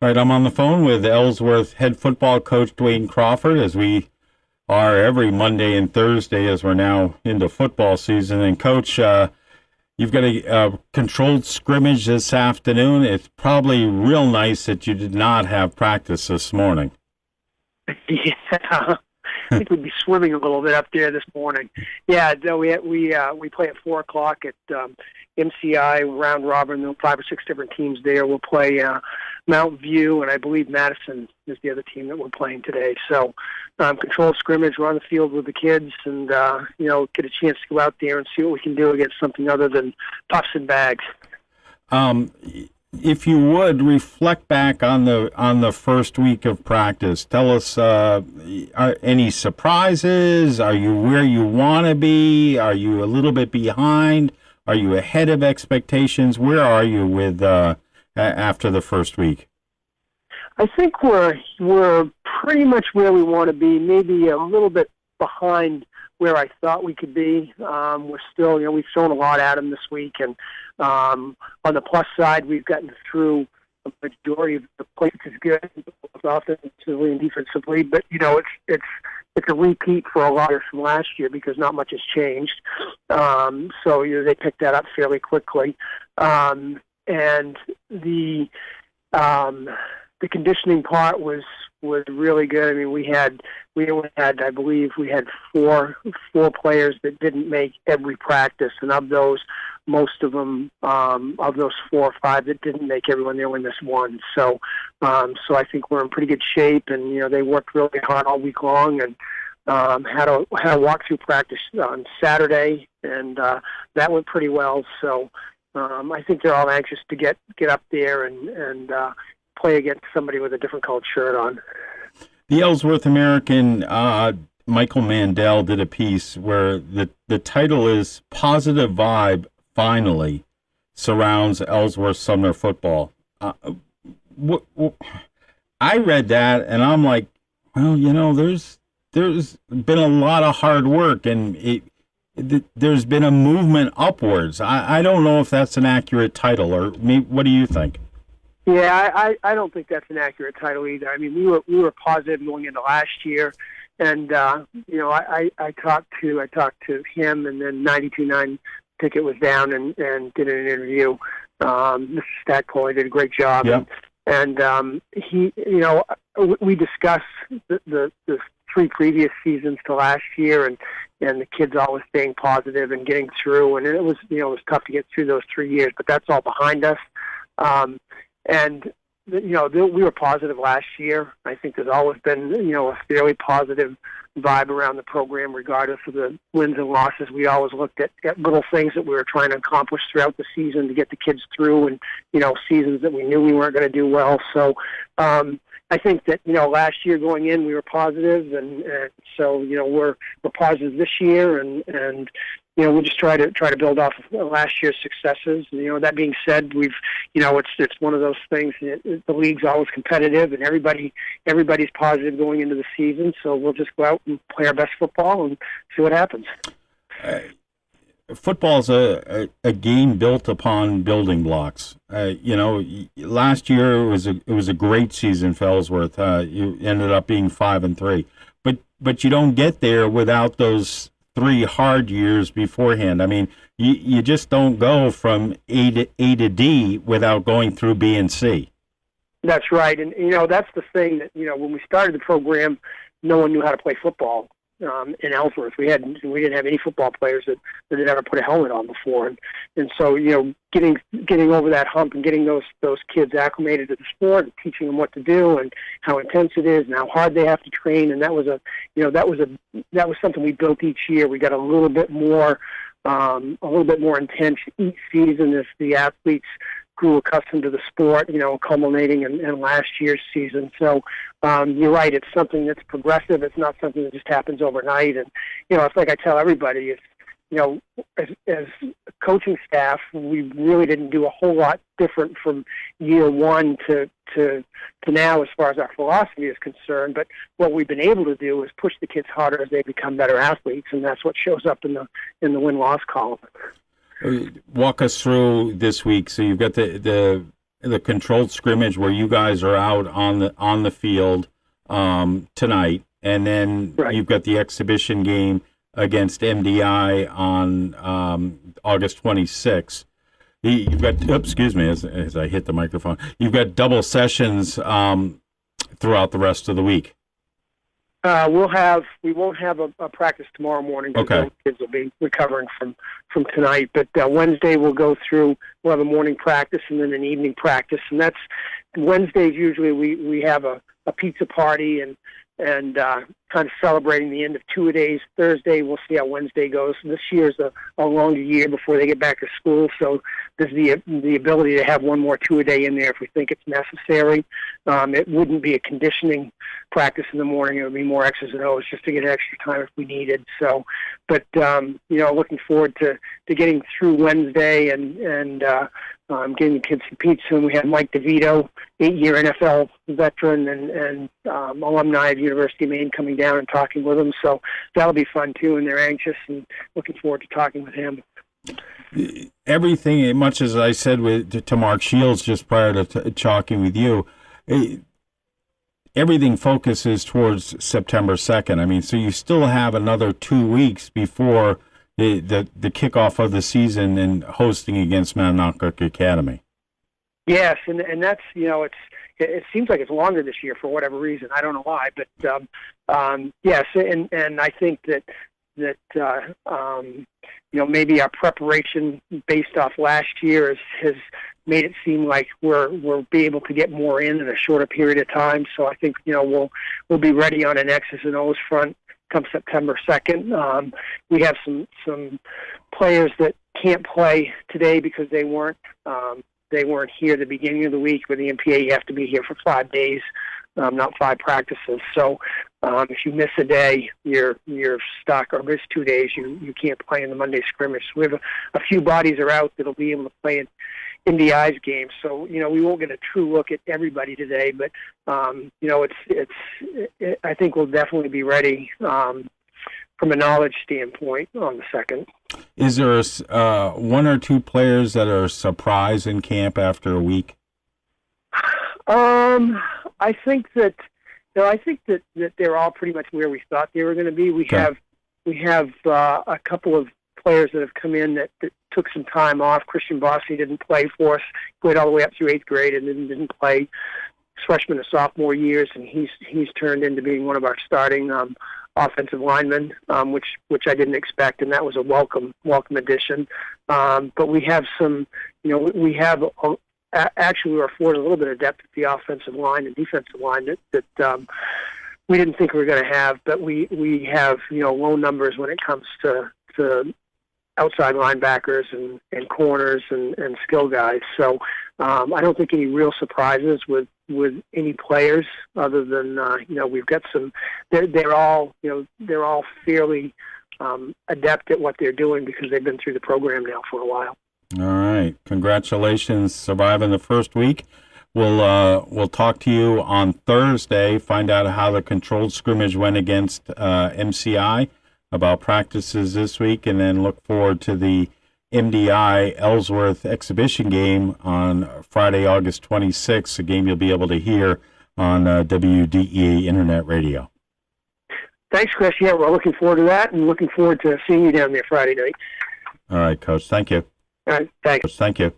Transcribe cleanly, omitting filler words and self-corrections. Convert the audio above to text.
All right, I'm on the phone with Ellsworth head football coach Duane Crawford, as we are every Monday and Thursday as we're now into football season. And Coach, you've got a controlled scrimmage this afternoon. It's probably real nice that you did not have practice this morning. Yeah, I think we'd be swimming a little bit up there this morning. Yeah, no, we play at 4:00 at MCI round robin. There are 5 or 6 different teams there. We'll play Mount View, and I believe Madison is the other team that we're playing today. So, controlled scrimmage. We're on the field with the kids, and get a chance to go out there and see what we can do against something other than puffs and bags. If you would reflect back on the first week of practice, tell us are any surprises? Are you where you want to be? Are you a little bit behind? Are you ahead of expectations? Where are you with after the first week? I think we're pretty much where we want to be. Maybe a little bit behind where I thought we could be. We're still, we've thrown a lot at them this week, and on the plus side, we've gotten through a majority of the plays, which is good, both offensively and defensively. But it's a repeat for a lot of from last year because not much has changed. So they picked that up fairly quickly, and the conditioning part was really good. I mean, we only had, I believe, four players that didn't make every practice, and of those, most of them, of those 4 or 5 that didn't make everyone, they only missed one. So I think we're in pretty good shape, and they worked really hard all week long, and had a walkthrough practice on Saturday, and that went pretty well. So I think they're all anxious to get up there and play against somebody with a different colored shirt on. The Ellsworth American, Michael Mandel, did a piece where the title is "Positive Vibe Finally Surrounds Ellsworth Sumner Football." I read that and I'm like, well, there's been a lot of hard work, and there's been a movement upwards. I don't know if that's an accurate title, or what do you think? Yeah, I don't think that's an accurate title either. I mean, we were positive going into last year, and I talked to him, and then 92.9 Ticket was down and did an interview. Mr. Stackpole did a great job, yeah. and he, we discussed the 3 previous seasons to last year, and the kids always staying positive and getting through, and it was tough to get through those 3 years, but that's all behind us. And we were positive last year. I think there's always been a fairly positive vibe around the program, regardless of the wins and losses. We always looked at little things that we were trying to accomplish throughout the season to get the kids through, and seasons that we knew we weren't going to do well. So I think that last year going in we were positive, and so we're positive this year, and we'll just try to build off of last year's successes. That being said, we've it's one of those things. The league's always competitive, and everybody's positive going into the season. So we'll just go out and play our best football and see what happens. Football is a game built upon building blocks. Last year it was a great season for Ellsworth. You ended up being 5-3, but you don't get there without those 3 hard years beforehand. I mean, you just don't go from A to D without going through B and C. That's right, and that's the thing that when we started the program, no one knew how to play football in Ellsworth. We didn't have any football players that had ever put a helmet on before, and so getting over that hump and getting those kids acclimated to the sport and teaching them what to do and how intense it is and how hard they have to train, and that was something we built each year. We got a little bit more intense each season as the athletes grew accustomed to the sport, culminating in last year's season. So you're right, it's something that's progressive. It's not something that just happens overnight. And, it's like I tell everybody, as coaching staff, we really didn't do a whole lot different from year one to now as far as our philosophy is concerned. But what we've been able to do is push the kids harder as they become better athletes, and that's what shows up in the win-loss column. Walk us through this week. So you've got the the controlled scrimmage where you guys are out on the field tonight, and then you've got the exhibition game against MDI on August 26th. You've got, excuse me, as I hit the microphone, you've got double sessions throughout the rest of the week. We won't have a practice tomorrow morning because those kids will be recovering from tonight. But Wednesday we'll have a morning practice and then an evening practice. And that's Wednesdays usually we have a pizza party and kind of celebrating the end of two-a-days. Thursday, we'll see how Wednesday goes. This year's a longer year before they get back to school, so there's the ability to have one more two-a-day in there if we think it's necessary. It wouldn't be a conditioning practice in the morning. It would be more X's and O's just to get extra time if we needed. So, but looking forward to getting through Wednesday and getting the kids some pizza. And we have Mike DeVito, 8-year NFL veteran and alumni of University of Maine, coming down and talking with them. So that'll be fun too, and they're anxious and looking forward to talking with him. Everything, much as I said to Mark Shields just prior to talking with you, everything focuses towards September 2nd. I mean, so you still have another 2 weeks before the kickoff of the season and hosting against Monadnock Academy. Yes, and that's, it seems like it's longer this year for whatever reason. I don't know why, but yes, and I think that maybe our preparation based off last year has made it seem like we'll be able to get more in a shorter period of time. So I think we'll be ready on an X's and O's front come September 2nd. We have some players that can't play today because they weren't here at the beginning of the week. With the NPA, you have to be here for 5 days, not 5 practices. So if you miss a day, you're stuck, or miss 2 days, you can't play in the Monday scrimmage. So we have a few bodies are out that'll be able to play in NDI's game. So we won't get a true look at everybody today, but I think we'll definitely be ready from a knowledge standpoint on the 2nd. Is there one or two players that are surprised in camp after a week? I think that they're all pretty much where we thought they were going to be. We have a couple of players that have come in that took some time off. Christian Bossy didn't play for us, played all the way up through 8th grade, and then didn't play his freshman and sophomore years, and he's turned into being one of our starting offensive linemen, which I didn't expect, and that was a welcome addition. But we have some, actually we were afforded a little bit of depth at the offensive line and defensive line that we didn't think we were going to have, but we have low numbers when it comes to outside linebackers and corners and skill guys. So I don't think any real surprises with any players other than we've got some. They're all fairly adept at what they're doing because they've been through the program now for a while. All right, congratulations surviving the first week. We'll talk to you on Thursday. Find out how the controlled scrimmage went against MCI, about practices this week, and then look forward to the MDI Ellsworth exhibition game on Friday, August 26th, a game you'll be able to hear on WDEA Internet Radio. Thanks, Chris. Yeah, we're looking forward to that and looking forward to seeing you down there Friday night. All right, Coach. Thank you. All right, thanks. Thank you.